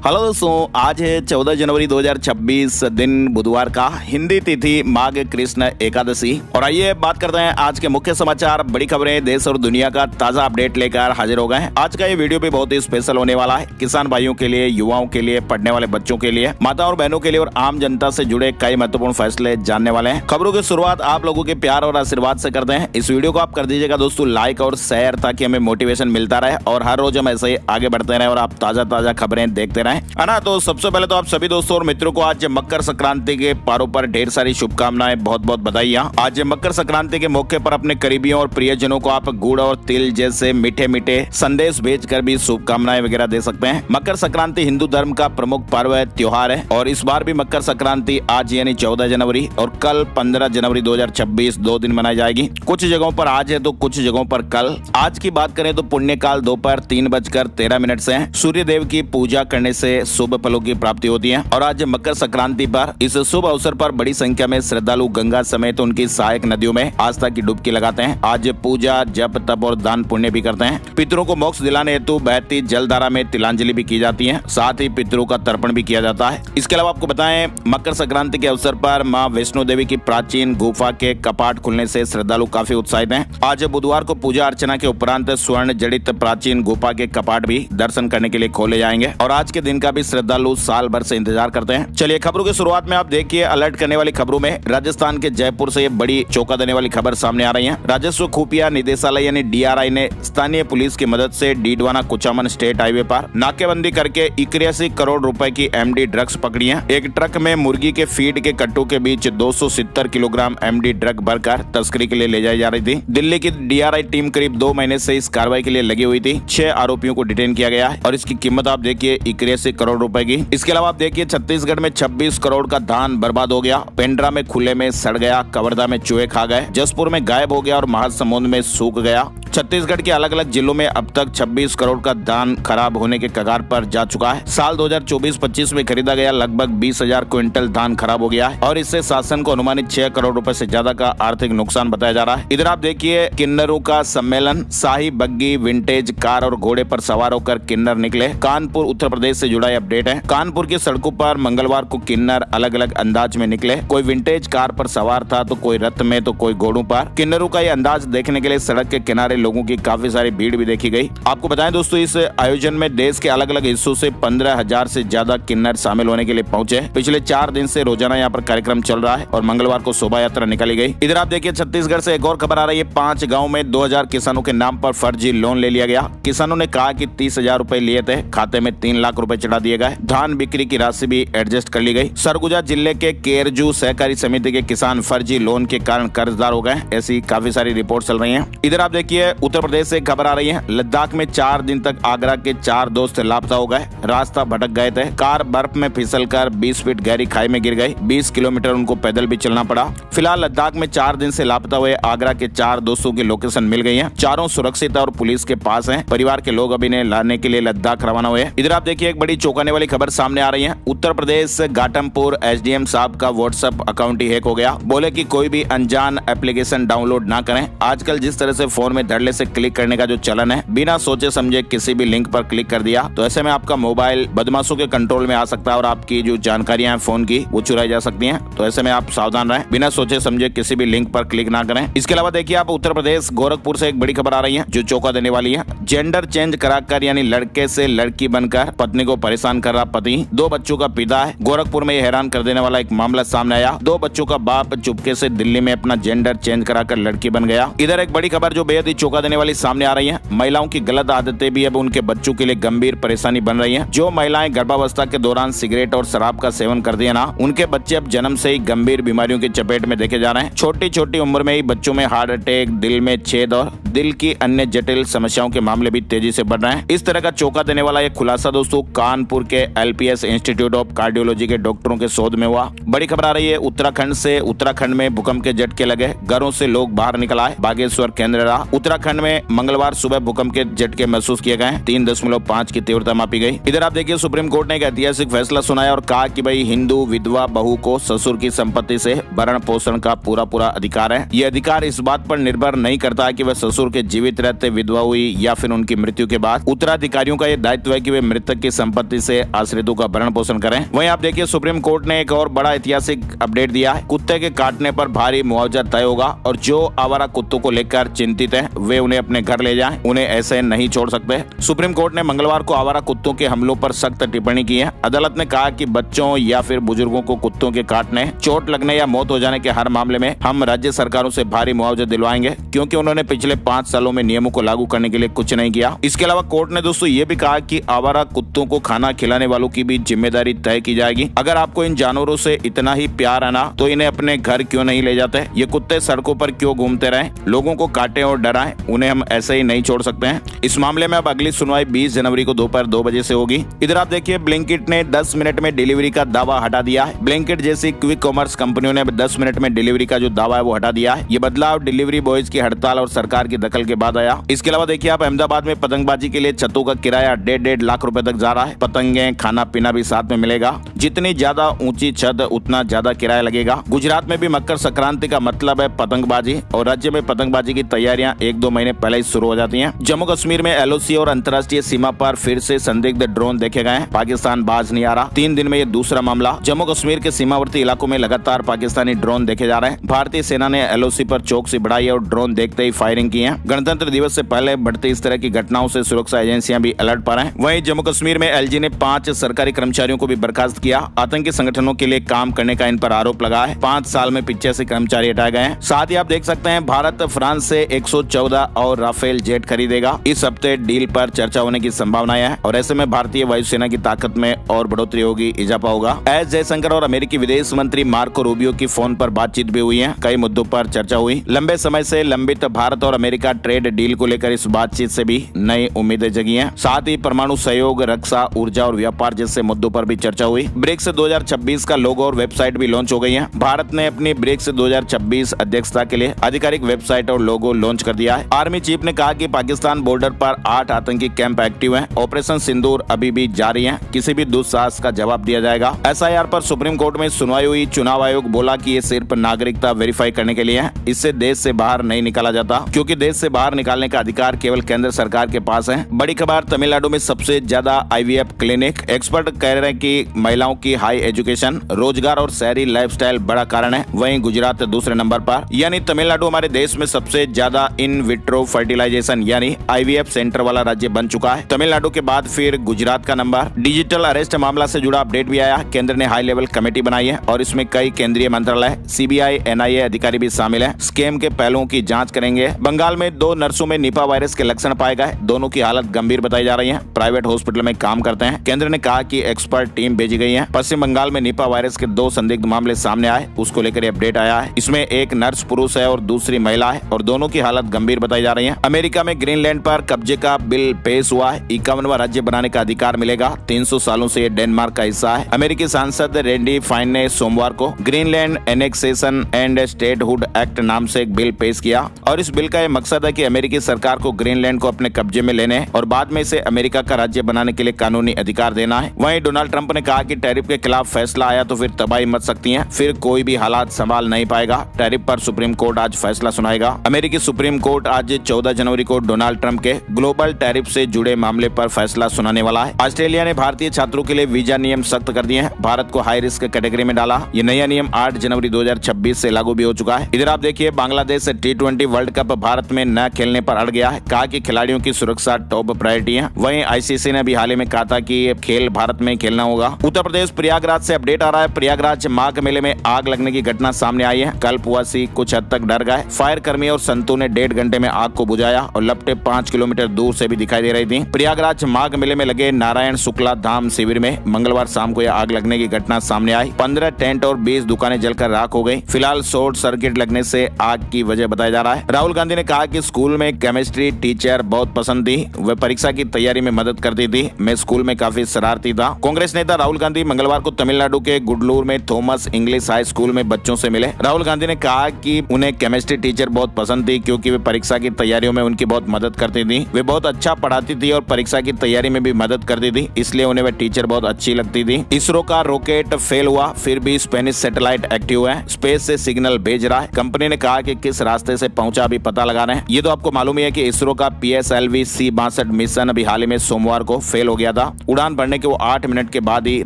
Hello दोस्तों, आज है 14 जनवरी 2026 दिन बुधवार का, हिंदी तिथि माघ कृष्ण एकादशी। और आइए बात करते हैं आज के मुख्य समाचार, बड़ी खबरें, देश और दुनिया का ताजा अपडेट लेकर हाजिर हो गए हैं। आज का ये वीडियो भी बहुत ही स्पेशल होने वाला है, किसान भाइयों के लिए, युवाओं के लिए, पढ़ने वाले बच्चों के लिए, माता और बहनों के लिए और आम जनता से जुड़े कई महत्वपूर्ण फैसले जानने वाले हैं। खबरों की शुरुआत आप लोगों के प्यार और आशीर्वाद से करते हैं। इस वीडियो को आप कर दीजिएगा दोस्तों लाइक और शेयर, ताकि हमें मोटिवेशन मिलता रहे और हर रोज हम ऐसे ही आगे बढ़ते रहे और आप ताजा खबरें देखते रहें, है ना। तो सबसे पहले तो आप सभी दोस्तों और मित्रों को आज मकर संक्रांति के पारों पर ढेर सारी शुभकामनाएं, बहुत बहुत बधाइयां। आज मकर संक्रांति के मौके पर अपने करीबियों और प्रियजनों को आप गुड़ और तिल जैसे मीठे मीठे संदेश भेजकर भी शुभकामनाएं वगैरह दे सकते हैं। मकर संक्रांति हिंदू धर्म का प्रमुख पर्व है, त्योहार है, और इस बार भी मकर संक्रांति आज यानी 14 जनवरी और कल 15 जनवरी 2026 दो दिन मनाई जाएगी। कुछ जगहों पर आज है तो कुछ जगहों पर कल। आज की बात करें तो पुण्यकाल दोपहर 3:13 से है। सूर्य देव की पूजा करने से शुभ फलों की प्राप्ति होती है। और आज मकर संक्रांति पर इस शुभ अवसर पर बड़ी संख्या में श्रद्धालु गंगा समेत उनकी सहायक नदियों में आस्था की डुबकी लगाते हैं। आज पूजा, जप, तप और दान पुण्य भी करते हैं। पितरों को मोक्ष दिलाने हेतु बहती जलधारा में तिलांजलि भी की जाती है, साथ ही पितरों का तर्पण भी किया जाता है। इसके अलावा आपको बताएं, मकर संक्रांति के अवसर पर माँ वैष्णो देवी की प्राचीन गुफा के कपाट खुलने से श्रद्धालु काफी उत्साहित हैं। आज बुधवार को पूजा अर्चना के उपरांत स्वर्ण जड़ित प्राचीन गुफा के कपाट भी दर्शन करने के लिए खोले जाएंगे और आज के दिन का भी श्रद्धालु साल भर से इंतजार करते हैं। चलिए खबरों की शुरुआत में आप देखिए अलर्ट करने वाली खबरों में राजस्थान के जयपुर से बड़ी चौंका देने वाली खबर सामने आ रही है। राजस्व खुफिया निदेशालय यानी डीआरआई ने स्थानीय पुलिस की मदद से डीडवाना कुचामन स्टेट हाईवे पर नाकेबंदी करके 81 करोड़ रुपए की एमडी ड्रग्स पकड़ी है। एक ट्रक में मुर्गी के फीड के कट्टों के बीच 270 किलोग्राम एमडी ड्रग भरकर तस्करी के लिए ले जाई जा रही थी। दिल्ली की डीआरआई टीम करीब 2 महीने से इस कार्रवाई के लिए लगी हुई थी। 6 आरोपियों को डिटेन किया गया है और इसकी कीमत आप देखिए 81 करोड़ रुपए की। इसके अलावा आप देखिए छत्तीसगढ़ में 26 करोड़ का धान बर्बाद हो गया, पेंड्रा में खुले में सड़ गया, कवर्धा में चूहे खा गए, जसपुर में गायब हो गया और महासमुंद में सूख गया। छत्तीसगढ़ के अलग अलग जिलों में अब तक 26 करोड़ का धान खराब होने के कगार पर जा चुका है। साल 2024-25 में खरीदा गया लगभग 20,000 क्विंटल धान खराब हो गया है और इससे शासन को अनुमानित 6 करोड़ रुपए से ज्यादा का आर्थिक नुकसान बताया जा रहा है। इधर आप देखिए किन्नरों का सम्मेलन, शाही बग्गी, विंटेज कार और घोड़े पर सवार होकर किन्नर निकले। कानपुर उत्तर प्रदेश से जुड़ा अपडेट है। कानपुर की सड़कों पर मंगलवार को किन्नर अलग अलग अंदाज में निकले। कोई विंटेज कार पर सवार था तो कोई रथ में तो कोई घोड़ों पर। किन्नरों का ये अंदाज देखने के लिए सड़क के किनारे लोगों की काफी सारी भीड़ भी देखी गई। आपको बताएं दोस्तों, इस आयोजन में देश के अलग अलग हिस्सों से 15,000 से ज्यादा किन्नर शामिल होने के लिए पहुंचे। पिछले 4 दिन से रोजाना यहाँ पर कार्यक्रम चल रहा है और मंगलवार को शोभा यात्रा निकाली गई। इधर आप देखिए छत्तीसगढ़ से एक और खबर आ रही है। 5 गाँव में 2000 किसानों के नाम पर फर्जी लोन ले लिया गया। किसानों ने कहा कि 30,000 रुपए लिए थे, खाते में 3 लाख रुपए चढ़ा दिए गए। धान बिक्री की राशि भी एडजस्ट कर ली गई। सरगुजा जिले के केरजू सहकारी समिति के किसान फर्जी लोन के कारण कर्जदार हो गए। ऐसी काफी सारी रिपोर्ट चल रही हैं। इधर आप देखिए उत्तर प्रदेश से खबर आ रही है। लद्दाख में 4 दिन तक आगरा के 4 दोस्त लापता हो गए, रास्ता भटक गए थे। कार बर्फ में फिसलकर 20 फीट गहरी खाई में गिर गई। 20 किलोमीटर उनको पैदल भी चलना पड़ा। फिलहाल लद्दाख में 4 दिन से लापता हुए आगरा के 4 दोस्तों की लोकेशन मिल गई है। चारों सुरक्षित और पुलिस के पास हैं। परिवार के लोग अभी इन्हें लाने के लिए लद्दाख रवाना हुए। इधर आप देखिए एक बड़ी चौंकाने वाली खबर सामने आ रही है। उत्तर प्रदेश घाटमपुर एसडीएम साहब का व्हाट्सएप अकाउंट ही हैक हो गया। बोले कि कोई भी अनजान एप्लीकेशन डाउनलोड ना करें। आजकल जिस तरह से फोन में धड़ल्ले से क्लिक करने का जो चलन है, बिना सोचे समझे किसी भी लिंक पर क्लिक कर दिया तो ऐसे में आपका मोबाइल बदमाशों के कंट्रोल में आ सकता है और आपकी जो जानकारियां हैं फोन की वो चुराई जा सकती हैं। तो ऐसे में आप सावधान रहें, बिना सोचे समझे किसी भी लिंक पर क्लिक ना करें। इसके अलावा देखिए आप उत्तर प्रदेश गोरखपुर से एक बड़ी खबर आ रही है जो चौंका देने वाली है। जेंडर चेंज कराकर यानी लड़के से लड़की बनकर पत्नी को परेशान कर रहा पति 2 बच्चों का पिता है। गोरखपुर में ये हैरान कर देने वाला एक मामला सामने आया। 2 बच्चों का बाप चुपके से दिल्ली में अपना जेंडर चेंज कराकर लड़की बन गया। इधर एक बड़ी खबर जो बेहद ही चौंका देने वाली सामने आ रही है। महिलाओं की गलत आदतें भी अब उनके बच्चों के लिए गंभीर परेशानी बन रही हैं। जो महिलाएं गर्भावस्था के दौरान सिगरेट और शराब का सेवन करती है ना, उनके बच्चे अब जन्म से ही गंभीर बीमारियों की चपेट में देखे जा रहे हैं। छोटी छोटी उम्र में ही बच्चों में हार्ट अटैक, दिल में छेद और दिल की अन्य जटिल समस्याओं के मामले भी तेजी से बढ़ रहे हैं। इस तरह का चौंका देने वाला एक खुलासा दोस्तों कानपुर के एलपीएस इंस्टीट्यूट ऑफ कार्डियोलॉजी के डॉक्टरों के शोध में हुआ। बड़ी खबर आ रही है उत्तराखंड से। उत्तराखंड में भूकंप के झटके लगे, घरों से लोग बाहर निकल आए। बागेश्वर केंद्र रहा। उत्तराखंड में मंगलवार सुबह भूकंप के झटके महसूस किए गए। 3.5 की तीव्रता मापी गई। इधर आप देखिए सुप्रीम कोर्ट ने एक ऐतिहासिक फैसला सुनाया और कहा कि भाई हिंदू विधवा बहू को ससुर की संपत्ति से भरण पोषण का पूरा अधिकार है। ये अधिकार इस बात पर निर्भर नहीं करता कि वह ससुर के जीवित रहते विधवा हुई या फिर उनकी मृत्यु के बाद। उत्तराधिकारियों का यह दायित्व है कि वे मृतक की संपत्ति से आश्रितों का भरण पोषण करें। वहीं आप देखिए सुप्रीम कोर्ट ने एक और बड़ा ऐतिहासिक अपडेट दिया है। कुत्ते के काटने पर भारी मुआवजा तय होगा और जो आवारा कुत्तों को लेकर चिंतित हैं वे उन्हें अपने घर ले जाएं, उन्हें ऐसे नहीं छोड़ सकते। सुप्रीम कोर्ट ने मंगलवार को आवारा कुत्तों के हमलों पर सख्त टिप्पणी की है। अदालत ने कहा कि बच्चों या फिर बुजुर्गों को कुत्तों के काटने, चोट लगने या मौत हो जाने के हर मामले में हम राज्य सरकारों से भारी मुआवजा दिलवाएंगे, क्योंकि उन्होंने पिछले 5 सालों में नियमों को लागू करने के लिए कुछ नहीं किया। इसके अलावा कोर्ट ने दोस्तों ये भी कहा कि आवारा कुत्तों को खाना खिलाने वालों की भी जिम्मेदारी तय की जाएगी। अगर आपको इन जानवरों से इतना ही प्यार है ना, तो इन्हें अपने घर क्यों नहीं ले जाते? ये कुत्ते सड़कों पर क्यों घूमते रहे, लोगों को काटे और डराएं, उन्हें हम ऐसे ही नहीं छोड़ सकते हैं। इस मामले में अब अगली सुनवाई 20 जनवरी को दोपहर 2 बजे से होगी। इधर आप देखिए ब्लिंकिट ने 10 मिनट में डिलीवरी का दावा हटा दिया है। ब्लिंकिट जैसी क्विक कॉमर्स कंपनियों ने 10 मिनट में डिलीवरी का जो दावा है वो हटा दिया है। ये बदलाव डिलीवरी बॉयज की हड़ताल और सरकार की दखल के बाद आया। इसके अलावा देखिए आप अहमदाबाद में पतंगबाजी के लिए छतों का किराया 1.5 लाख रुपए तक जा रहा है। पतंगे, खाना पीना भी साथ में मिलेगा। जितनी ज्यादा ऊंची छत उतना ज्यादा किराया लगेगा। गुजरात में भी मकर संक्रांति का मतलब है पतंगबाजी और राज्य में पतंगबाजी की तैयारियां 1-2 महीने पहले ही शुरू हो जाती हैं। जम्मू कश्मीर में LOC और अंतर्राष्ट्रीय सीमा पर फिर से संदिग्ध ड्रोन देखे गए हैं। पाकिस्तान बाज नहीं आ रहा। 3 दिन में ये दूसरा मामला। जम्मू कश्मीर के सीमावर्ती इलाकों में लगातार पाकिस्तानी ड्रोन देखे जा रहे हैं। भारतीय सेना ने LOC पर चौकसी बढ़ाई और ड्रोन देखते ही फायरिंग की है। गणतंत्र दिवस से पहले बढ़ती इस तरह की घटनाओं से सुरक्षा एजेंसियां भी अलर्ट पर हैं। वहीं जम्मू कश्मीर में LG ने 5 सरकारी कर्मचारियों को भी बर्खास्त किया। आतंकी संगठनों के लिए काम करने का इन पर आरोप लगा है। 5 साल में 85 कर्मचारी हटाए गए हैं। साथ ही आप देख सकते हैं भारत फ्रांस से 114 और राफेल जेट खरीदेगा। इस हफ्ते डील पर चर्चा होने की संभावनाएं है और ऐसे में भारतीय वायुसेना की ताकत में और बढ़ोतरी होगी, इजाफा होगा। एस जयशंकर और अमेरिकी विदेश मंत्री मार्को रूबियो की फोन पर बातचीत भी हुई है। कई मुद्दों पर चर्चा हुई। लंबे समय से लंबित भारत और अमेरिका ट्रेड डील को लेकर इस बातचीत से भी नई उम्मीदें जगी हैं। साथ ही परमाणु सहयोग, रक्षा, ऊर्जा और व्यापार जैसे मुद्दों पर भी चर्चा हुई। ब्रिक्स 2026 का लोगो और वेबसाइट भी लॉन्च हो गई है। भारत ने अपनी ब्रिक्स 2026 अध्यक्षता के लिए आधिकारिक वेबसाइट और लोगो लॉन्च कर दिया है। आर्मी चीफ ने कहा कि पाकिस्तान बॉर्डर पर 8 आतंकी कैंप एक्टिव हैं। ऑपरेशन सिंदूर अभी भी जारी है। किसी भी दुस्साहस का जवाब दिया जाएगा। SIR पर सुप्रीम कोर्ट में सुनवाई हुई। चुनाव आयोग बोला कि ये सिर्फ नागरिकता वेरीफाई करने के लिए है। इससे देश से बाहर नहीं निकाला जाता, क्योंकि देश से बाहर निकालने का अधिकार केवल केंद्र सरकार के पास है। बड़ी खबर, तमिलनाडु में सबसे ज्यादा IVF क्लिनिक। एक्सपर्ट कह रहे हैं कि महिलाओं की हाई एजुकेशन, रोजगार और शहरी लाइफस्टाइल बड़ा कारण है। वहीं गुजरात दूसरे नंबर पर, यानी तमिलनाडु हमारे देश में सबसे ज्यादा इन विट्रो फर्टिलाइजेशन यानी IVF सेंटर वाला राज्य बन चुका है। तमिलनाडु के बाद फिर गुजरात का नंबर। डिजिटल अरेस्ट मामला से जुड़ा अपडेट भी आया। केंद्र ने हाई लेवल कमेटी बनाई है और इसमें कई केंद्रीय मंत्रालय, CBI, NIA अधिकारी भी शामिल हैं। स्कैम के पहलुओं की जांच करेंगे। बंगाल में 2 नर्सों में निपा वायरस के लक्षण पाए गए। दोनों की हालत गंभीर बताई जा रही है। प्राइवेट हॉस्पिटल में काम करते हैं। केंद्र ने कहा कि एक्सपर्ट टीम भेजी गई है। पश्चिम बंगाल में निपा वायरस के 2 संदिग्ध मामले सामने आए, उसको लेकर अपडेट आया है। इसमें एक नर्स पुरुष है और दूसरी महिला है और दोनों की हालत गंभीर बताई जा रही है। अमेरिका में ग्रीनलैंड पर कब्जे का बिल पेश हुआ है। 51वां राज्य बनाने का अधिकार मिलेगा। 300 सालों से ये डेनमार्क का हिस्सा है। अमेरिकी सांसद रेंडी फाइन ने सोमवार को Greenland annexation and statehood act नाम से एक बिल पेश किया और इस बिल का यह मकसद है कि अमेरिकी सरकार को ग्रीनलैंड को अपने कब्जे में लेने और बाद में इसे अमेरिका का राज्य बनाने के लिए कानूनी अधिकार देना है। वहीं डोनाल्ड ट्रंप ने कहा कि टैरिफ के खिलाफ फैसला आया तो फिर तबाही मच सकती है, फिर कोई भी हालात संभाल नहीं पाएगा। टैरिफ पर सुप्रीम कोर्ट आज फैसला सुनाएगा। अमेरिकी सुप्रीम कोर्ट आज 14 जनवरी को डोनाल्ड ट्रंप के ग्लोबल टैरिफ से जुड़े मामले पर फैसला सुनाने वाला है। ऑस्ट्रेलिया ने भारतीय छात्रों के लिए वीजा नियम सख्त कर दिए हैं। भारत को हाई रिस्क कैटेगरी में डाला। ये नया नियम 8 जनवरी 2026 से लागू भी हो चुका है। इधर आप देखिए Bangladesh T20 world cup Bharat में न खेलने पर अड़ गया है। कहा कि खिलाड़ियों की सुरक्षा टॉप प्रायोरिटी है। वहीं ICC ने भी हाल ही में कहा था कि ये खेल भारत में खेलना होगा। उत्तर प्रदेश प्रयागराज से अपडेट आ रहा है। प्रयागराज माघ मेले में आग लगने की घटना सामने आई है। कल्पवासी कुछ हद तक डर गए। फायर कर्मी और संतों ने 1.5 घंटे में आग को बुझाया और लपटें 5 किलोमीटर दूर से भी दिखाई दे रही थी। प्रयागराज माघ मेले में लगे नारायण शुक्ला धाम शिविर में मंगलवार शाम को यह आग लगने की घटना सामने आई। 15 टेंट और 20 दुकानें जलकर राख हो गई। फिलहाल शॉर्ट सर्किट लगने से आग की वजह बताया जा रहा है। राहुल गांधी ने कहा कि स्कूल में केमिस्ट्री टीचर बहुत पसंद थी। वह परीक्षा की तैयारी में मदद करती थी। मैं स्कूल में काफी शरारती था। कांग्रेस नेता राहुल गांधी मंगलवार को तमिलनाडु के गुडलूर में थॉमस इंग्लिश हाई स्कूल में बच्चों से मिले। राहुल गांधी ने कहा कि उन्हें केमिस्ट्री टीचर बहुत पसंद थी क्योंकि वे परीक्षा की तैयारियों में उनकी बहुत मदद करती थी। वे बहुत अच्छा पढ़ाती थी और परीक्षा की तैयारी में भी मदद करती थी, इसलिए उन्हें वह टीचर बहुत अच्छी लगती थी। इसरो का रॉकेट फेल हुआ, फिर भी स्पेनिश सैटेलाइट एक्टिव है। स्पेस से सिग्नल भेज रहा है। कंपनी ने कहा कि किस रास्ते से पहुंचा अभी पता लगा रहे हैं। ये तो आपको मालूम ही है कि इसरो का PSLV C-62 मिशन अभी हाल ही में सोमवार को फेल हो गया था। था। उड़ान भरने के वो 8 मिनट के बाद ही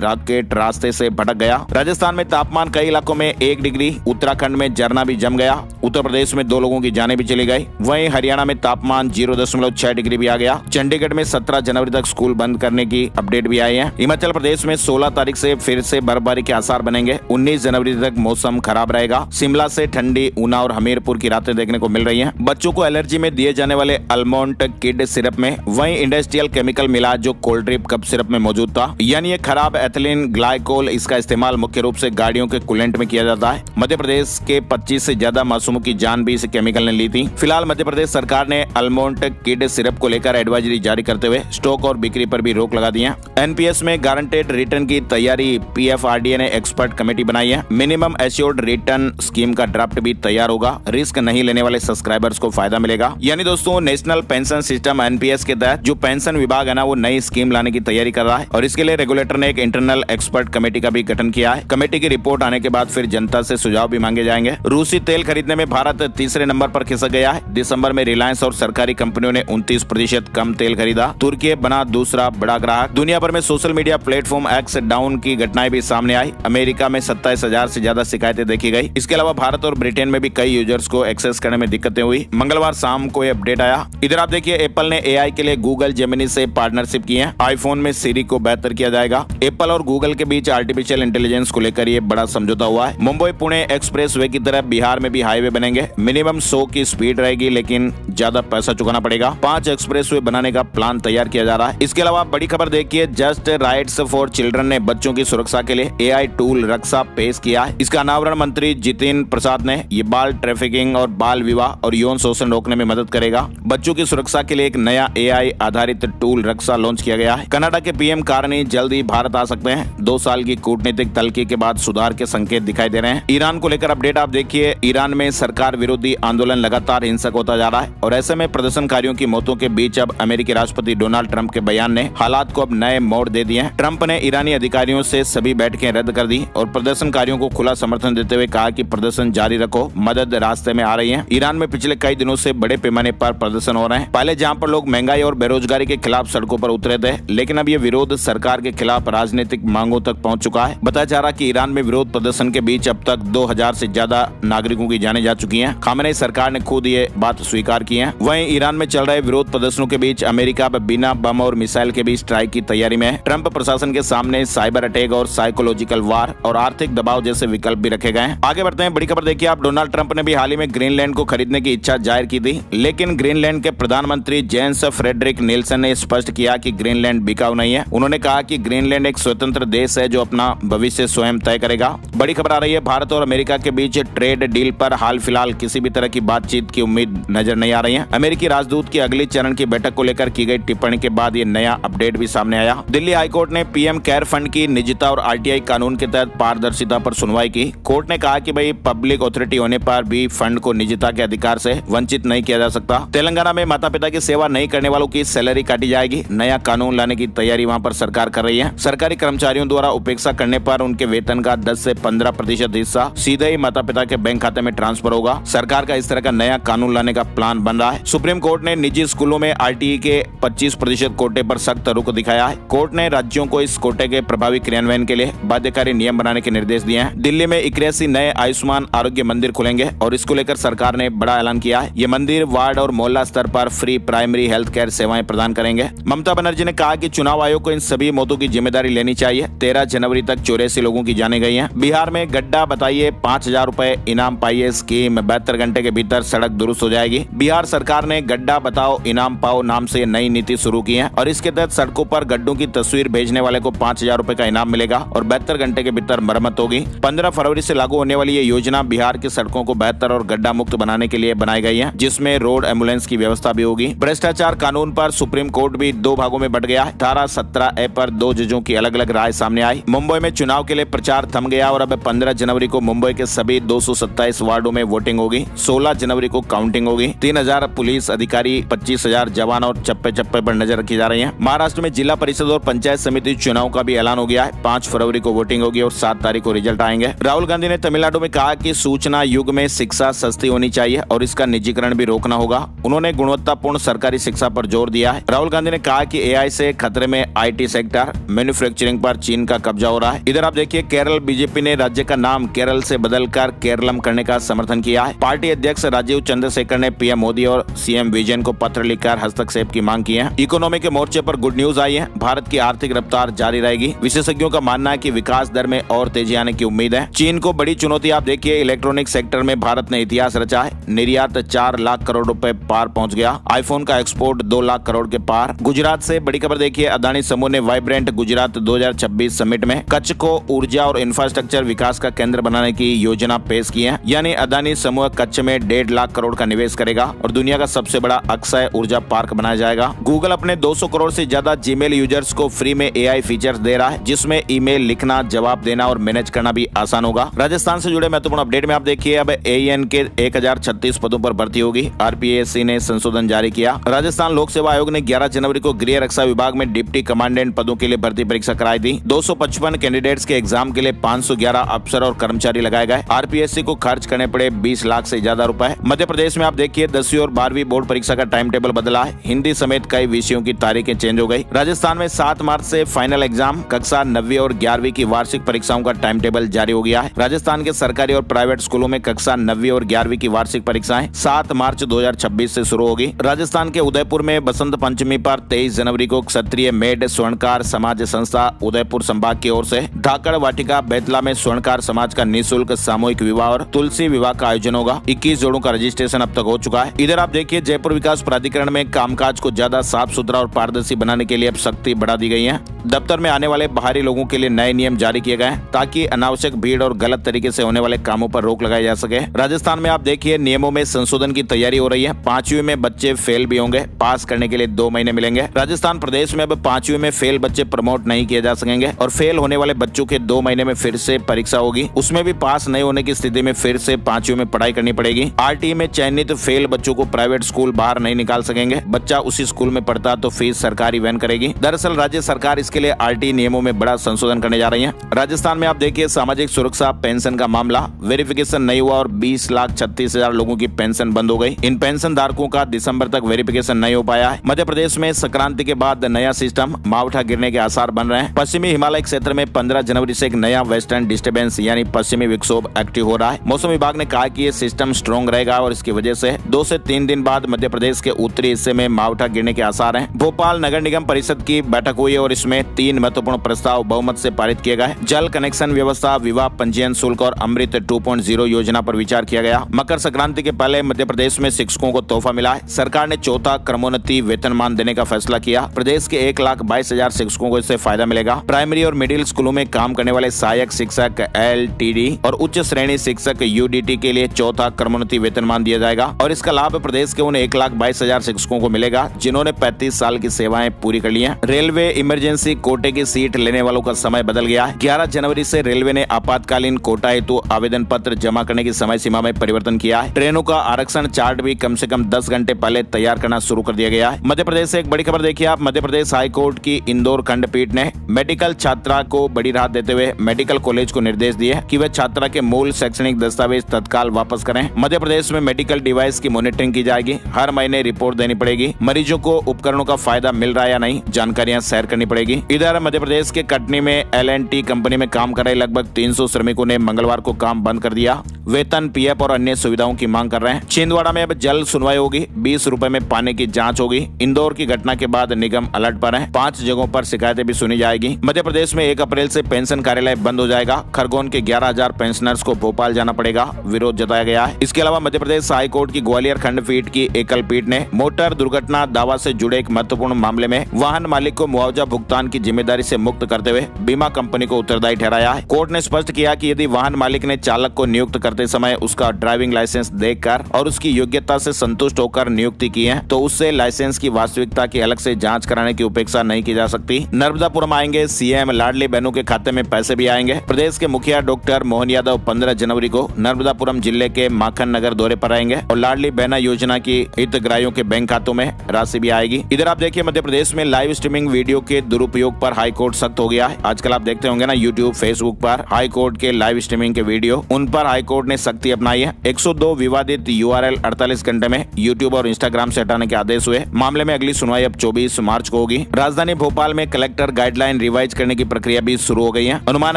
रॉकेट रास्ते से भटक गया। राजस्थान में तापमान कई इलाकों में 1 डिग्री, उत्तराखंड में झरना भी जम गया, उत्तर प्रदेश में 2 लोगों की जानें भी चली गई। वहीं हरियाणा में तापमान 0.6 डिग्री भी आ गया। चंडीगढ़ में 17 जनवरी तक स्कूल बंद करने की अपडेट भी आई है। हिमाचल प्रदेश में 16 तारीख से फिर से बर्फबारी के आसार बनेंगे। 19 जनवरी तक मौसम खराब रहेगा। शिमला से ठंडी, ऊना और हमीरपुर की रातें देखने को मिल रही हैं। बच्चों को एलर्जी में दिए जाने वाले आलमंड किड सिरप में वही इंडस्ट्रियल केमिकल मिला जो कोल्ड ड्रिप कप सिरप में मौजूद था, यानी ये खराब एथिलीन ग्लाइकोल। इसका इस्तेमाल मुख्य रूप से गाड़ियों के कूलेंट में किया जाता है। मध्य प्रदेश के 25 से ज्यादा मासूमों की जान भी इस केमिकल ने ली थी। फिलहाल मध्य प्रदेश सरकार ने आलमंड किड सिरप को लेकर एडवाइजरी जारी करते हुए स्टॉक और बिक्री पर भी रोक लगा दी है। एनपीएस में गारंटेड रिटर्न की तैयारी पीएफआरडीए ने एक्सपर्ट कमेटी बनाई है। मिनिमम एश्योर्ड रिटर्न स्कीम का ड्राफ्ट भी तैयार होगा। रिस्क नहीं लेने वाले सब्सक्राइबर्स को फायदा मिलेगा। यानी दोस्तों, नेशनल पेंशन सिस्टम एनपीएस के तहत जो पेंशन विभाग है ना, वो नई स्कीम लाने की तैयारी कर रहा है और इसके लिए रेगुलेटर ने एक इंटरनल एक्सपर्ट कमेटी का भी गठन किया है। कमेटी की रिपोर्ट आने के बाद फिर जनता से सुझाव भी मांगे जाएंगे। रूसी तेल खरीदने में भारत तीसरे नंबर पर खिसक गया है। दिसंबर में रिलायंस और सरकारी कंपनियों ने 29% कम तेल खरीदा। तुर्की बना दूसरा बड़ा ग्राहक। दुनिया भर में social media platform x down की घटनाएं भी सामने आई। अमेरिका में 27,000 से ज्यादा शिकायतें देखी गई। इसके अलावा भारत और ब्रिटेन में भी कई यूजर्स को एक्सेस करने में दिक्कतें हुई। मंगलवार शाम को ये अपडेट आया। इधर आप देखिए, एप्पल ने एआई के लिए गूगल जेमिनी से पार्टनरशिप की है। आईफोन में सीरी को बेहतर किया जाएगा। एप्पल और गूगल के बीच आर्टिफिशियल इंटेलिजेंस को लेकर ये बड़ा समझौता हुआ है। मुंबई पुणे एक्सप्रेस वे की तरह बिहार में भी हाईवे बनेंगे। मिनिमम 100 की स्पीड रहेगी, लेकिन ज्यादा पैसा चुकाना पड़ेगा। 5 एक्सप्रेस वे बनाने का प्लान तैयार किया जा रहा है। इसके अलावा बड़ी खबर देखिए, जस्ट राइट्स फॉर चिल्ड्रन ने बच्चों की सुरक्षा के लिए एआई टूल रक्षा पेश किया है। इसका अनावरण मंत्री जितिन प्रसाद ने। ये बाल ट्रैफिकिंग और बाल विवाह और यौन शोषण रोकने में मदद करेगा। बच्चों की सुरक्षा के लिए एक नया एआई आधारित टूल रक्षा लॉन्च किया गया है। कनाडा के पीएम कार्नी जल्द ही भारत आ सकते हैं। 2 साल की कूटनीतिक तल्खी के बाद सुधार के संकेत दिखाई दे रहे हैं। ईरान को लेकर अपडेट आप देखिए, ईरान में सरकार विरोधी आंदोलन लगातार हिंसक होता जा रहा है और ऐसे में प्रदर्शनकारियों की मौतों के बीच अब अमेरिकी राष्ट्रपति डोनाल्ड ट्रंप के बयान ने हालात को अब नए मोड़ दे दिए हैं। ट्रंप ने ईरानी अधिकारियों से सभी बैठकें रद्द कर दी और प्रदर्शनकारियों को खुला समर्थन देते हुए कहा कि प्रदर्शन जारी रखो, मदद रास्ते में आ रही है। ईरान में पिछले कई दिनों से बड़े पैमाने पर प्रदर्शन हो रहे हैं। पहले जहां पर लोग महंगाई और बेरोजगारी के खिलाफ सड़कों पर उतरे थे, लेकिन अब ये विरोध सरकार के खिलाफ राजनीतिक मांगों तक पहुंच चुका है। बताया जा रहा कि ईरान में विरोध प्रदर्शन के बीच अब तक 2000 से ज्यादा नागरिकों की जानें जा चुकी हैं। खामेनेई सरकार ने खुद ये बात स्वीकार की है। वहीं ईरान में चल रहे विरोध प्रदर्शनों के बीच अमेरिका बिना बम और मिसाइल के भी स्ट्राइक की तैयारी में है। ट्रंप प्रशासन के सामने साइबर अटैक और साइकोलॉजिकल वार और आर्थिक दबाव जैसे विकल्प भी रखे गए हैं। आगे बढ़ते हैं, बड़ी खबर देखिए आप, डोनाल्ड ट्रंप ने भी हाल ही में ग्रीनलैंड को खरीदने की इच्छा जाहिर की थी, लेकिन ग्रीनलैंड के प्रधानमंत्री जेन्स फ्रेडरिक निल्सन ने स्पष्ट किया कि ग्रीनलैंड बिकाऊ नहीं है। उन्होंने कहा कि ग्रीनलैंड एक स्वतंत्र देश है जो अपना भविष्य स्वयं तय करेगा। बड़ी खबर आ रही है, भारत और अमेरिका के बीच ट्रेड डील पर हाल फिलहाल किसी भी तरह की बातचीत की उम्मीद नजर नहीं आ रही है। अमेरिकी राजदूत की अगली चरण की बैठक को लेकर की गई टिप्पणी के बाद ये नया अपडेट भी सामने आया। दिल्ली हाईकोर्ट ने पीएम केयर फंड की निजता और आरटीआई कानून के तहत पारदर्शिता पर सुनवाई की। कोर्ट ने कहा कि भाई पब्लिक अथॉरिटी होने पर भी फंड को निजता के अधिकार से वंचित नहीं किया जा सकता। तेलंगाना में माता पिता की सेवा नहीं करने वालों की सैलरी काटी जाएगी। नया कानून लाने की तैयारी वहां पर सरकार कर रही है। सरकारी कर्मचारियों द्वारा उपेक्षा करने पर उनके वेतन का 10 से 15% हिस्सा सीधे ही माता पिता के बैंक खाते में ट्रांसफर होगा। सरकार का इस तरह का नया कानून लाने का प्लान बन रहा है। सुप्रीम कोर्ट ने निजी स्कूलों में आरटीई के 25% कोटे पर सख्त रुख दिखाया है। कोर्ट ने राज्यों को इस कोटे के प्रभावी क्रियान्वयन के लिए बाध्यकारी नियम बनाने के निर्देश दिए हैं। दिल्ली में 81 नए आयुष्मान आरोग्य मंदिर खुलेंगे और इसको लेकर सरकार ने बड़ा ऐलान किया है। ये मंदिर वार्ड और मोहल्ला स्तर पर फ्री प्राइमरी हेल्थ केयर सेवाएं प्रदान करेंगे। ममता बनर्जी ने कहा कि चुनाव आयोग को इन सभी मौतों की जिम्मेदारी लेनी चाहिए। 13 जनवरी तक 84 लोगों की जानें गई हैं। बिहार में गड्ढा बताइए 5000 रुपए इनाम पाइए स्कीम 72 घंटे के भीतर सड़क दुरुस्त हो जाएगी। बिहार सरकार ने गड्ढा बताओ इनाम पाओ नाम से नई नीति शुरू की है और इसके तहत सड़कों पर गड्ढों की तस्वीर भेजने वाले को 5000 रुपए का इनाम मिलेगा और 72 घंटे के भीतर मरम्मत होगी। 15 फरवरी से लागू होने वाली ये योजना बिहार की सड़कों को बेहतर और गड्ढा मुक्त बनाने के लिए बनाई गई है, जिसमें रोड एम्बुलेंस की व्यवस्था भी होगी। भ्रष्टाचार कानून पर सुप्रीम कोर्ट भी 2 भागों में बंट गया है। 18-17 पर 2 जजों की अलग अलग राय सामने आई। मुंबई में चुनाव के लिए प्रचार थम गया और अब 15 जनवरी को मुंबई के सभी 227 वार्डों में वोटिंग होगी। 16 जनवरी को काउंटिंग होगी। 3000 पुलिस अधिकारी, 25000 जवान और चप्पे चप्पे पर नजर रखी जा रही है। महाराष्ट्र में जिला परिषद और पंचायत समिति चुनाव का भी ऐलान हो गया है। 5 फरवरी को वोटिंग होगी और 7 तारीख को रिजल्ट आएंगे। राहुल गांधी ने तमिलनाडु में कहा कि सूचना युग में शिक्षा सस्ती होनी चाहिए और इसका निजीकरण भी रोकना होगा। उन्होंने गुणवत्तापूर्ण सरकारी शिक्षा पर जोर दिया है। राहुल गांधी ने कहा कि एआई से खतरे में आईटी सेक्टर, मैन्युफैक्चरिंग पर चीन का कब्जा हो रहा है। इधर आप देखिए केरल बीजेपी ने राज्य का नाम केरल से बदलकर केरलम करने का समर्थन किया है। पार्टी अध्यक्ष राजीव चंद्रशेखर ने पीएम मोदी और सीएम विजयन को पत्र लिखकर हस्तक्षेप की मांग की है। इकोनॉमी के मोर्चे पर गुड न्यूज आई है, भारत की आर्थिक रफ्तार जारी रहेगी। विशेषज्ञों का मानना है कि विकास दर में और तेजी आने की उम्मीद है। चीन को बड़ी चुनौती आप देखिए, इलेक्ट्रॉनिक सेक्टर में भारत ने इतिहास रचा है। निर्यात 4 लाख करोड़ रुपए पार पहुंच गया। आईफोन का एक्सपोर्ट 2 लाख करोड़ के पार। गुजरात से बड़ी खबर देखिए, अदानी समूह ने वाइब्रेंट गुजरात 2026 समिट में कच्छ को ऊर्जा और इंफ्रास्ट्रक्चर विकास का केंद्र बनाने की योजना पेश की है। यानी अदानी समूह कच्छ में 1.5 लाख करोड़ का निवेश करेगा और दुनिया का सबसे बड़ा अक्षय ऊर्जा पार्क बनाया जाएगा। गूगल अपने 200 करोड़ से ज्यादा जीमेल यूजर्स को फ्री में एआई फीचर्स दे रहा है, जिसमें ईमेल लिखना, जवाब देना और मैनेज करना भी आसान होगा। राजस्थान से जुड़े महत्वपूर्ण अपडेट में आप देखिए, अब एएन के 1036 पदों पर भर्ती होगी। आरपीएससी ने संशोधन जारी किया। राजस्थान लोक सेवा आयोग ने 11 जनवरी को गृह रक्षा विभाग में डिप्टी कमांडेंट पदों के लिए भर्ती परीक्षा कराई थी। 255 कैंडिडेट्स के एग्जाम के लिए 511 अफसर और कर्मचारी लगाए गए। आरपीएससी को खर्च करने पड़े 20 लाख से ज्यादा रुपए। मध्य प्रदेश में आप देखिए 10वीं और 12वीं बोर्ड परीक्षा का टाइम टेबल बदला है। हिंदी समेत कई विषयों की तारीखें चेंज हो गई। राजस्थान में 7 मार्च से फाइनल एग्जाम, कक्षा 9वीं और 11वीं की वार्षिक परीक्षाओं का टाइम टेबल जारी हो गया है। राजस्थान के सरकारी और प्राइवेट स्कूलों में कक्षा 9वीं और 11वीं की वार्षिक परीक्षाएं 7 मार्च 2026 से शुरू होगी। राजस्थान के उदयपुर में बसंत पंचमी पर 23 जनवरी को क्षत्रिय मेड स्वर्णकार समाज संस्था उदयपुर संभाग की ओर से धाकड़ वाटिका बेतला में स्वर्णकार समाज का निःशुल्क सामूहिक विवाह और तुलसी विवाह का आयोजन होगा। 21 जोड़ों का रजिस्ट्रेशन अब तक हो चुका है। इधर आप देखिए जयपुर विकास प्राधिकरण में कामकाज को ज्यादा साफ सुथरा और पारदर्शी बनाने के लिए अब सख्ती बढ़ा दी गई है। दफ्तर में आने वाले बाहरी लोगों के लिए नए नियम जारी किए गए हैं ताकि अनावश्यक भीड़ और गलत तरीके से होने वाले कामों पर रोक लगाई जा सके। राजस्थान में आप देखिए नियमों में संशोधन की तैयारी हो रही है। 5वीं में बच्चे फेल भी होंगे, पास करने के लिए 2 महीने मिलेंगे। राजस्थान प्रदेश में अब 5वीं में फेल बच्चे प्रमोट नहीं किए जा सकेंगे और फेल होने वाले बच्चों के 2 महीने में फिर से परीक्षा होगी। उसमें भी पास नहीं होने की स्थिति में फिर से 5वीं में पढ़ाई करनी पड़ेगी। आरटीई में चयनित फेल बच्चों को प्राइवेट स्कूल बाहर नहीं निकाल सकेंगे। बच्चा उसी स्कूल में पढ़ता तो फीस सरकारी वहन करेगी। दरअसल राज्य सरकार इसके लिए आरटीई नियमों में बड़ा संशोधन करने जा रही है। राजस्थान में आप देखिए सामाजिक सुरक्षा पेंशन का मामला, वेरिफिकेशन नहीं हुआ और 20,36,000 लोगों की पेंशन बंद हो गई। इन पेंशन धारकों का दिसंबर तक वेरिफिकेशन नहीं हो पाया है। मध्य प्रदेश में संक्रांति के बाद नया सिस्टम, मावठा गिरने के आसार बन रहे हैं। पश्चिमी हिमालय क्षेत्र में 15 जनवरी से एक नया वेस्टर्न डिस्टर्बेंस यानी पश्चिमी विक्षोभ एक्टिव हो रहा है। मौसम विभाग ने कहा कि ये सिस्टम स्ट्रॉन्ग रहेगा और इसकी वजह से 2 से 3 दिन बाद मध्य प्रदेश के उत्तरी हिस्से में मावठा गिरने के आसार हैं। भोपाल नगर निगम परिषद की बैठक हुई और इसमें 3 महत्वपूर्ण प्रस्ताव बहुमत से पारित किए गए। जल कनेक्शन व्यवस्था, विवाह पंजीयन शुल्क और अमृत 2.0 योजना पर विचार किया गया। मकर संक्रांति के पहले मध्य प्रदेश में शिक्षकों को तोहफा मिला है। सरकार ने 4था क्रमोन्नति वेतनमान देने का फैसला किया। प्रदेश के 1,22,000 शिक्षकों को इससे फायदा मिलेगा। प्राइमरी और मिडिल स्कूलों में काम करने वाले सहायक शिक्षक LTD और उच्च श्रेणी शिक्षक UDT के लिए 4था क्रमोन्नति वेतनमान दिया जाएगा और इसका लाभ प्रदेश के उन 1,22,000 शिक्षकों को मिलेगा जिन्होंने 35 साल की सेवाएं पूरी कर ली हैं। रेलवे इमरजेंसी कोटे की सीट लेने वालों का समय बदल गया है। 11 जनवरी से रेलवे ने आपातकालीन कोटा हेतु आवेदन पत्र जमा करने की समय सीमा में परिवर्तन किया है। ट्रेनों का आरक्षण चार्ट भी कम से कम 10 घंटे पहले तैयार करना शुरू कर दिया गया है। मध्य प्रदेश से एक बड़ी खबर देखिए आप, मध्य प्रदेश हाईकोर्ट की इंदौर खंडपीठ ने मेडिकल छात्रा को बड़ी राहत देते हुए मेडिकल कॉलेज को निर्देश दिए कि वे छात्रा के मूल शैक्षणिक दस्तावेज तत्काल वापस करें। मध्य प्रदेश में मेडिकल डिवाइस की मॉनिटरिंग की जाएगी। हर महीने रिपोर्ट देनी पड़ेगी। मरीजों को उपकरणों का फायदा मिल रहा है या नहीं, जानकारियां शेयर करनी पड़ेगी। इधर मध्य प्रदेश के कटनी में L&T कंपनी में काम कर रहे लगभग 300 श्रमिकों ने मंगलवार को काम बंद कर दिया। वेतन, PF और अन्य सुविधाओं की मांग कर रहे हैं। छिंदवाड़ा में अब जल्द सुनवाई होगी। 20 रुपए में पानी की जांच होगी। इंदौर की घटना के बाद निगम अलर्ट पर है। 5 जगहों पर शिकायतें भी सुनी जाएगी। मध्य प्रदेश में 1 अप्रैल से पेंशन कार्यालय बंद हो जाएगा। खरगोन के 11,000 पेंशनर्स को भोपाल जाना पड़ेगा, विरोध जताया गया है। इसके अलावा मध्य प्रदेश हाईकोर्ट की ग्वालियर खंडपीठ की एकल पीठ ने मोटर दुर्घटना दावा से जुड़े एक महत्वपूर्ण मामले में वाहन मालिक को मुआवजा भुगतान की जिम्मेदारी से मुक्त करते हुए बीमा कंपनी को उत्तरदायी ठहराया है। कोर्ट ने स्पष्ट किया कि यदि वाहन मालिक ने चालक को नियुक्त करते समय उसका ड्राइविंग लाइसेंस देखकर और उसकी योग्यता से संतुष्ट होकर नियुक्ति की है तो उससे लाइसेंस की वास्तविकता की अलग से जांच कराने की उपेक्षा नहीं की जा सकती। नर्मदापुरम आएंगे सीएम, लाडली बहनों के खाते में पैसे भी आएंगे। प्रदेश के मुखिया डॉक्टर मोहन यादव 15 जनवरी को नर्मदापुरम जिले के माखन नगर दौरे पर आएंगे और लाडली बहना योजना की हितग्राहियों के बैंक खातों में राशि भी आएगी। इधर आप देखिए मध्य प्रदेश में लाइव स्ट्रीमिंग वीडियो के दुरुपयोग पर हाईकोर्ट सख्त हो गया है। आजकल आप देखते होंगे ना यूट्यूब, फेसबुक पर हाईकोर्ट के लाइव स्ट्रीमिंग के वीडियो, उन पर हाईकोर्ट ने सख्ती अपनाई है। 102 विवादित URL 48 घंटे में यूट्यूब और इंस्टाग्राम से हटाने के आदेश हुए। मामले में अगली सुनवाई अब 24 मार्च को होगी। होगी। राजधानी भोपाल में कलेक्टर गाइडलाइन रिवाइज करने की प्रक्रिया भी शुरू हो गई है। अनुमान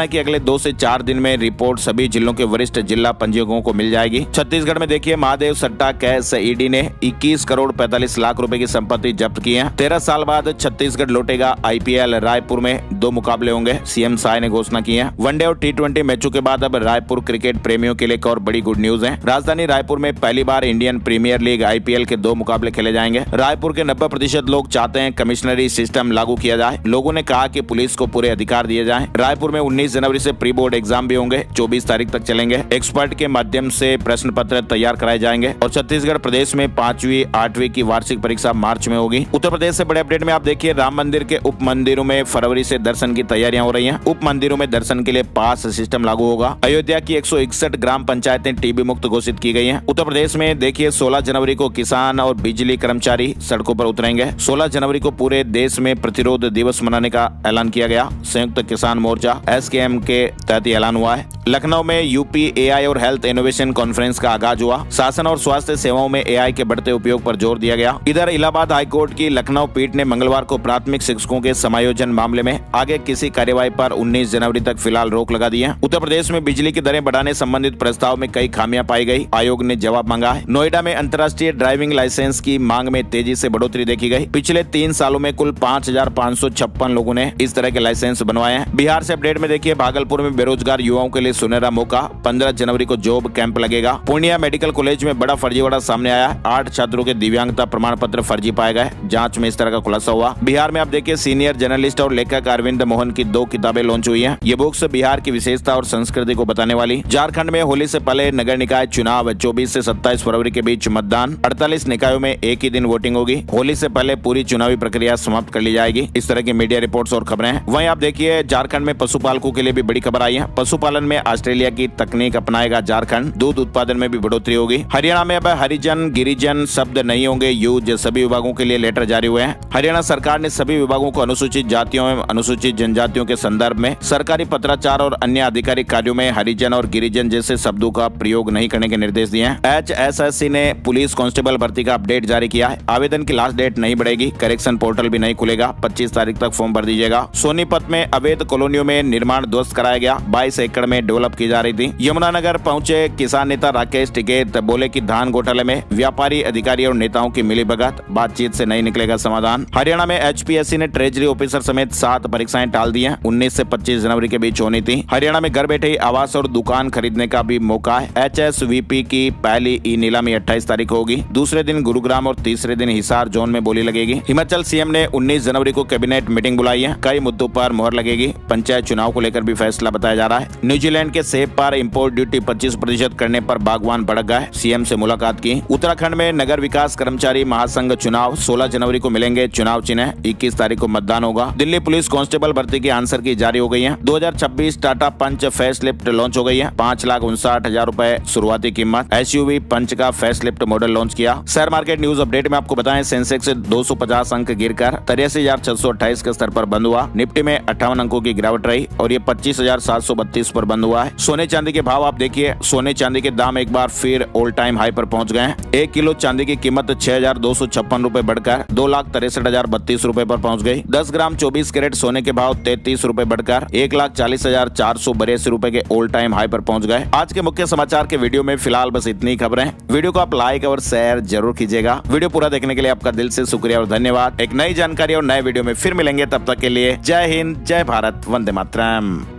है कि अगले 2 से 4 दिन में रिपोर्ट सभी जिलों के वरिष्ठ जिला पंजीयकों को मिल जाएगी। छत्तीसगढ़ में देखिए महादेव सट्टा केस ईडी ने 21 करोड़ 45 लाख रुपए की संपत्ति जब्त की है। 13 साल बाद छत्तीसगढ़ लौटेगा आईपीएल। रायपुर में 2 मुकाबले होंगे, सीएम साय ने घोषणा की है। वनडे और T20 मैचों के बाद अब रायपुर क्रिकेट प्रेमियों के लिए एक और बड़ी गुड न्यूज है। राजधानी रायपुर में पहली बार इंडियन प्रीमियर लीग आईपीएल के 2 मुकाबले खेले जाएंगे। रायपुर के 90% लोग चाहते हैं कमिश्नरी सिस्टम लागू किया जाए। लोगों ने कहा कि पुलिस को पूरे अधिकार दिए जाएं। रायपुर में 19 जनवरी से प्री बोर्ड एग्जाम भी होंगे, 24 तारीख तक चलेंगे। एक्सपर्ट के माध्यम से प्रश्न पत्र तैयार कराए जाएंगे और छत्तीसगढ़ प्रदेश में 5वीं 8वीं की वार्षिक परीक्षा मार्च में होगी। उत्तर प्रदेश से बड़े अपडेट में आप देखिए राम मंदिर के उप मंदिरों में फरवरी से दर्शन की तैयारियां हो रही हैं। उप मंदिरों में दर्शन के लिए पास सिस्टम लागू होगा। अयोध्या की 161 ग्राम पंचायतें टीबी मुक्त घोषित की गई हैं। उत्तर प्रदेश में देखिए 16 जनवरी को किसान और बिजली कर्मचारी सड़कों पर उतरेंगे। 16 जनवरी को पूरे देश में प्रतिरोध दिवस मनाने का ऐलान किया गया। संयुक्त किसान मोर्चा SKM के तहत ऐलान हुआ है। लखनऊ में यूपी AI और हेल्थ इनोवेशन कॉन्फ्रेंस का आगाज हुआ। शासन और स्वास्थ्य सेवाओं में AI के बढ़ते उपयोग पर जोर दिया गया। इधर इलाहाबाद हाईकोर्ट की लखनऊ पीठ ने मंगलवार को प्राथमिक शिक्षकों के समायोजन मामले में आगे किसी कार्यवाही पर 19 जनवरी तक फिलहाल रोक लगा दी है। उत्तर प्रदेश में बिजली की दरें बढ़ाने संबंधित प्रस्ताव में कई खामियां पाई गई। आयोग ने जवाब मांगा है। नोएडा में अंतर्राष्ट्रीय ड्राइविंग लाइसेंस की मांग में तेजी से बढ़ोतरी देखी गई। पिछले 3 सालों में कुल 5,556 लोगों ने इस तरह के लाइसेंस बनवाए हैं। बिहार से अपडेट में देखिए भागलपुर में बेरोजगार युवाओं के लिए सुनहरा मौका। 15 जनवरी को जॉब कैंप लगेगा। पूर्णिया मेडिकल कॉलेज में बड़ा फर्जीवाड़ा सामने आया है। 8 छात्रों के दिव्यांगता प्रमाण पत्र फर्जी पाए गए। जांच में इस तरह का खुलासा हुआ। बिहार में आप देखिए सीनियर जर्नलिस्ट और लेखक अरविंद मोहन की 2 किताबें लॉन्च हुई हैं। ये बुक्स बिहार की विशेषता और संस्कृति को बताने वाली। झारखंड में होली से पहले नगर निकाय चुनाव 24 से 27 फरवरी के बीच मतदान। 48 निकायों में एक ही दिन वोटिंग होगी। होली से पहले पूरी चुनावी प्रक्रिया समाप्त कर ली जाएगी। इस तरह की मीडिया रिपोर्ट्स और खबरें हैं। वहीं आप देखिए झारखंड में पशुपालकों के लिए भी बड़ी खबर आई है। पशुपालन में ऑस्ट्रेलिया की तकनीक अपनाएगा झारखंड। दूध उत्पादन में भी बढ़ोतरी होगी। हरियाणा में अब हरिजन गिरिजन शब्द नहीं होंगे यूज। सभी विभागों के लिए लेटर जारी हुए हैं। हरियाणा सरकार ने सभी विभागों को अनुसूचित जातियों एवं अनुसूचित जनजातियों के संदर्भ में सरकारी पत्राचार और अन्य आधिकारिक कार्यों में हरिजन और गिरिजन जैसे शब्दों का प्रयोग नहीं करने के निर्देश दिए हैं। HSSC ने पुलिस कांस्टेबल भर्ती का अपडेट जारी किया है। आवेदन की लास्ट डेट नहीं बढ़ेगी। करेक्शन पोर्टल भी नहीं खुलेगा। 25 तारीख तक फॉर्म भर दीजिएगा। सोनीपत में अवैध कॉलोनियों में निर्माण ध्वस्त कराया गया। 22 एकड़ में डेवलप की जा रही थी। यमुनानगर पहुंचे किसान नेता राकेश टिकैत। बोले कि धान घोटाले में व्यापारी अधिकारी और नेताओं की मिलीभगत, बातचीत से नहीं निकलेगा समाधान। हरियाणा में HPSC ने ट्रेजरी ऑफिसर समेत 7 परीक्षाएं टाल दी हैं। 19 से 25 जनवरी के बीच होनी थी। हरियाणा में घर बैठे ही आवास और दुकान खरीदने का भी मौका है। HSVP की पहली ई नीलामी 28 तारीख को होगी। दूसरे दिन गुरुग्राम और तीसरे दिन हिसार जोन में बोली लगेगी। हिमाचल CM ने 19 जनवरी को कैबिनेट मीटिंग बुलाई है। कई मुद्दों पर मोहर लगेगी। पंचायत चुनाव को लेकर भी फैसला बताया जा रहा है। न्यूजीलैंड के सेब पर इंपोर्ट ड्यूटी 25% करने पर बागवान भड़क गए। CM से मुलाकात की। उत्तराखंड में नगर विकास कर्मचारी महासंघ चुनाव 16 जनवरी को मिलेंगे चुनाव चिन्ह। 21 तारीख को मतदान होगा। दिल्ली पुलिस कांस्टेबल भर्ती की आंसर की जारी हो गई है। 2026 टाटा पंच फेसलिफ्ट लॉन्च हो गई है। 5,59,000 रुपए शुरुआती कीमत। SUV पंच का फेसलिफ्ट मॉडल लॉन्च किया। शेयर मार्केट न्यूज अपडेट में आपको बताएं सेंसेक्स 250 अंक गिरकर 83,628 के स्तर पर बंद हुआ। निफ्टी में 58 अंकों की गिरावट रही और ये 25,732 पर बंद हुआ है। सोने चांदी के भाव आप देखिए। सोने चांदी के दाम एक बार फिर ऑल टाइम हाई पर पहुंच गए हैं। 1 किलो चांदी की कीमत 6,256 रुपए बढ़कर 2,63,032 रुपए पर पहुंच गई। 10 ग्राम 24 कैरेट सोने के भाव 33 रुपए बढ़कर 1,40,482 रुपए के ऑल टाइम हाई पर पहुंच गए। आज के मुख्य समाचार के वीडियो में फिलहाल बस इतनी खबरें। वीडियो को आप लाइक और शेयर जरूर कीजिएगा। वीडियो पूरा देखने के लिए आपका दिल से शुक्रिया और धन्यवाद। एक नई जानकारी और नए वीडियो में फिर मिलेंगे। तब तक के लिए जय हिंद, जय भारत, वंदे मातरम।